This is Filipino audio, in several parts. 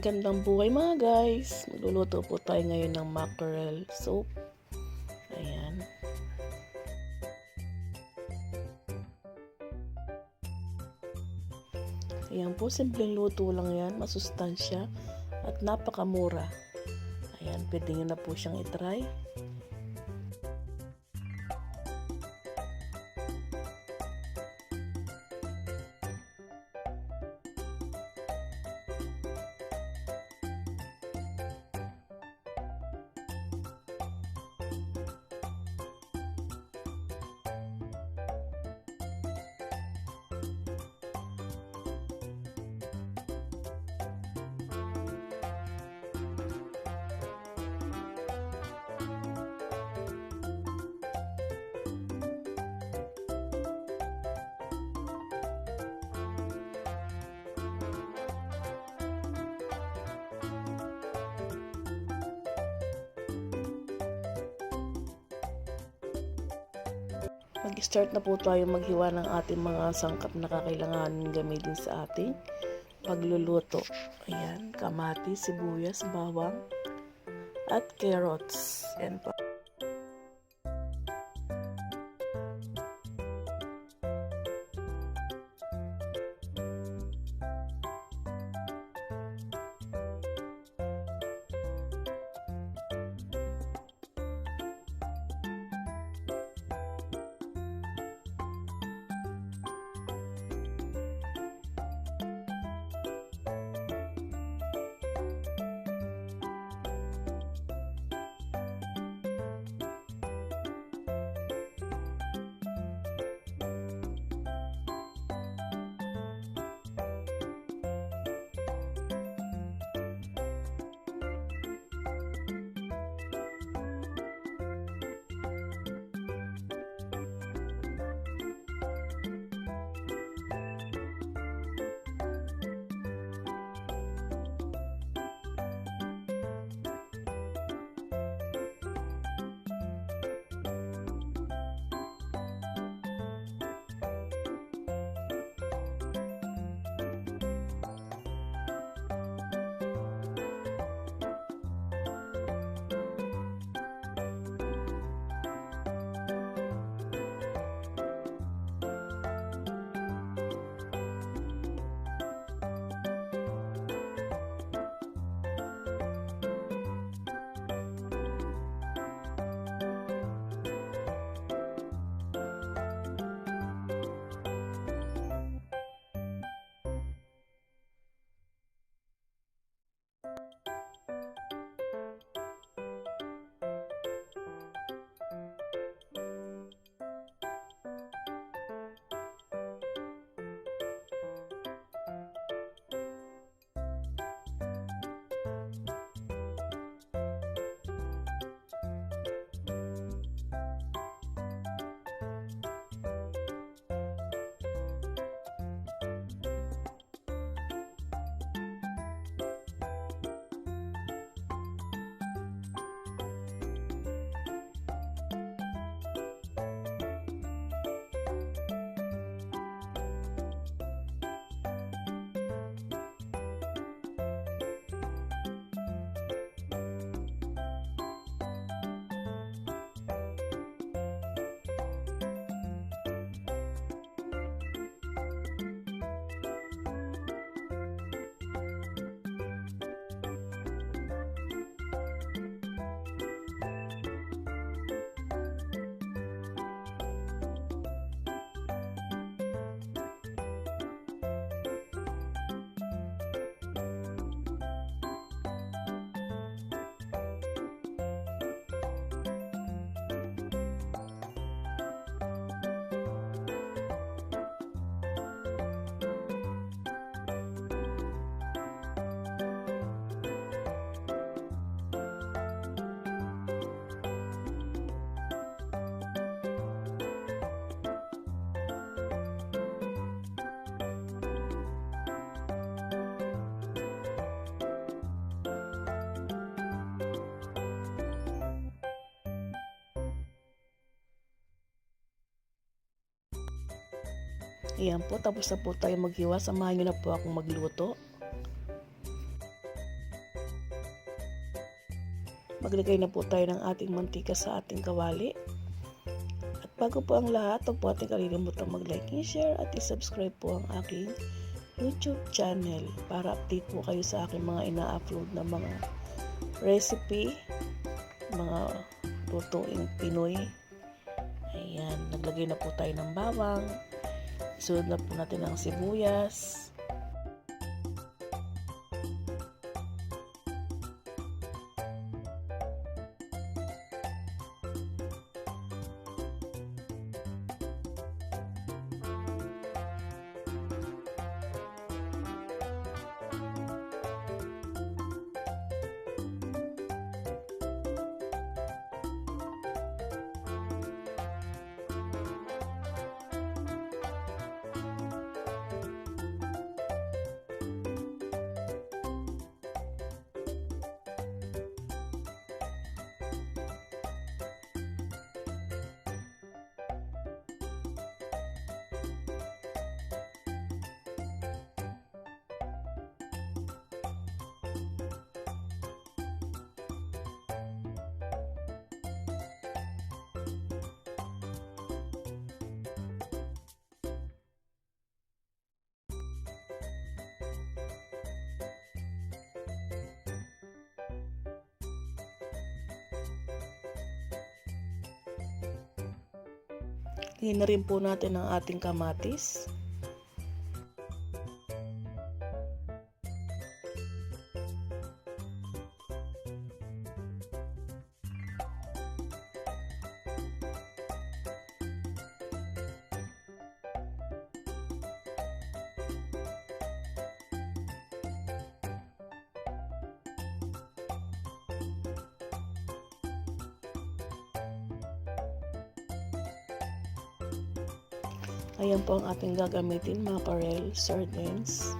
Magandang buhay mga guys! Magluluto po tayo ngayon ng mackerel soup. Ayan. Ayan po, simpleng luto lang yan. Masustansya at napakamura. Ayan, pwede nyo na po siyang itry. Mag-start na po tayo maghiwa ng ating mga sangkap na kakailanganin gamitin sa ating pagluluto. Ayan, kamatis, sibuyas, bawang, at carrots. Ayan po. Ayan po, tapos na po tayo maghiwa. Samahan nyo na po akong magluto. Maglagay na po tayo ng ating mantika sa ating kawali. At bago po ang lahat, huwag po ating kalilimutang mag-like and share at i-subscribe po ang aking YouTube channel para update po kayo sa aking mga ina-upload na mga recipe, mga lutuing Pinoy. Ayan, naglagay na po tayo ng bawang. Sunod na po natin ang sibuyas. Lagyan na rin po natin ang ating kamatis. Ayan po ang ating gagamitin, mackerel, sardines.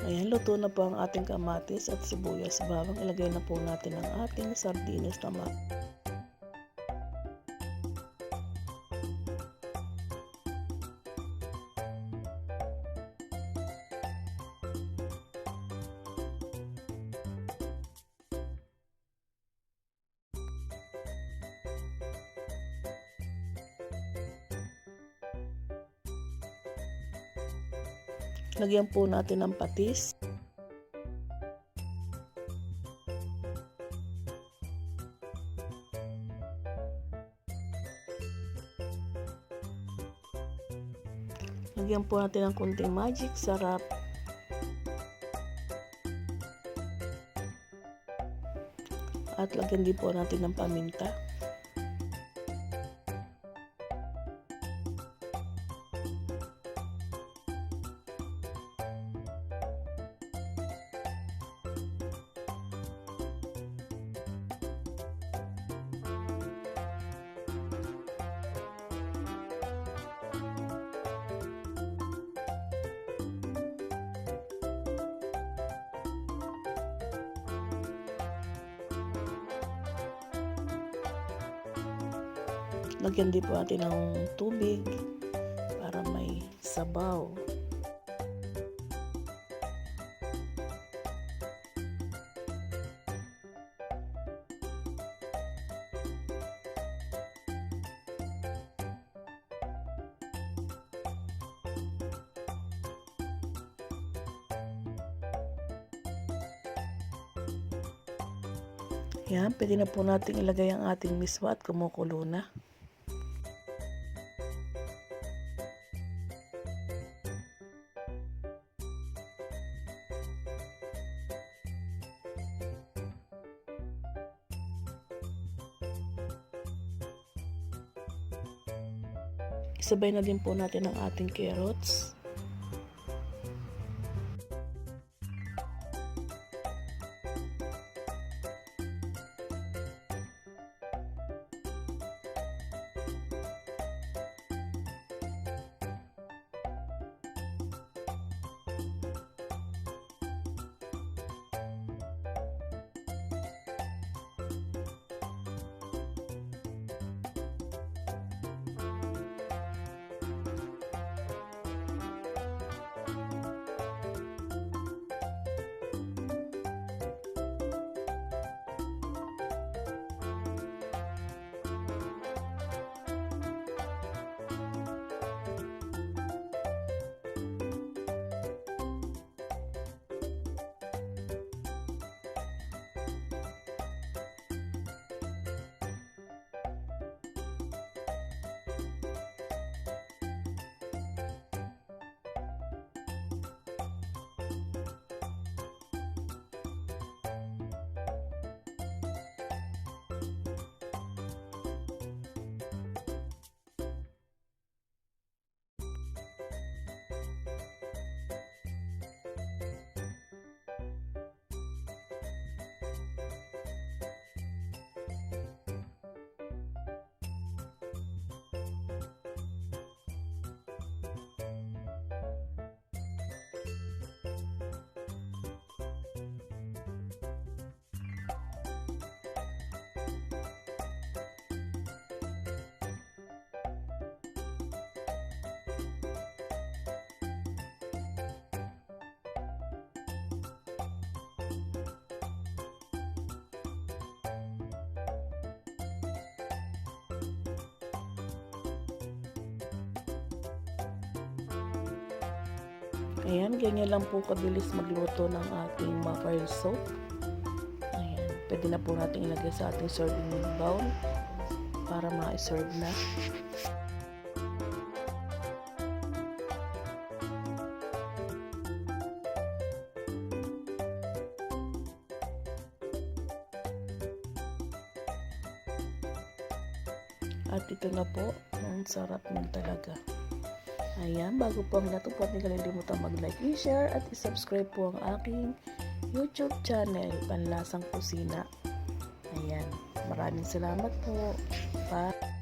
Ayan, luto na po ang ating kamatis at sibuyas bawang. Ilagay na po natin ang ating sardinas na Lagyan po natin ng patis. Lagyan po natin ng kunting magic sarap. At lagyan din po natin ng paminta. Lagyan din po natin ng tubig para may sabaw. Yan, pwede na po natin ilagay ang ating miswa at kumukulo na. Isabay na din po natin ang ating carrots. Ayan, ganyan lang po kabilis magluto ng ating mackerel soup. Ayan, pwede na po natin ilagay sa ating serving bowl para ma-serve na. At ito na po, ang sarap nun talaga. Ayan, bago po ang lahat, huwag niyo kalilimutan mag-like and share at i-subscribe po ang aking YouTube channel, Panlasang Kusina. Ayan, maraming salamat po. Bye!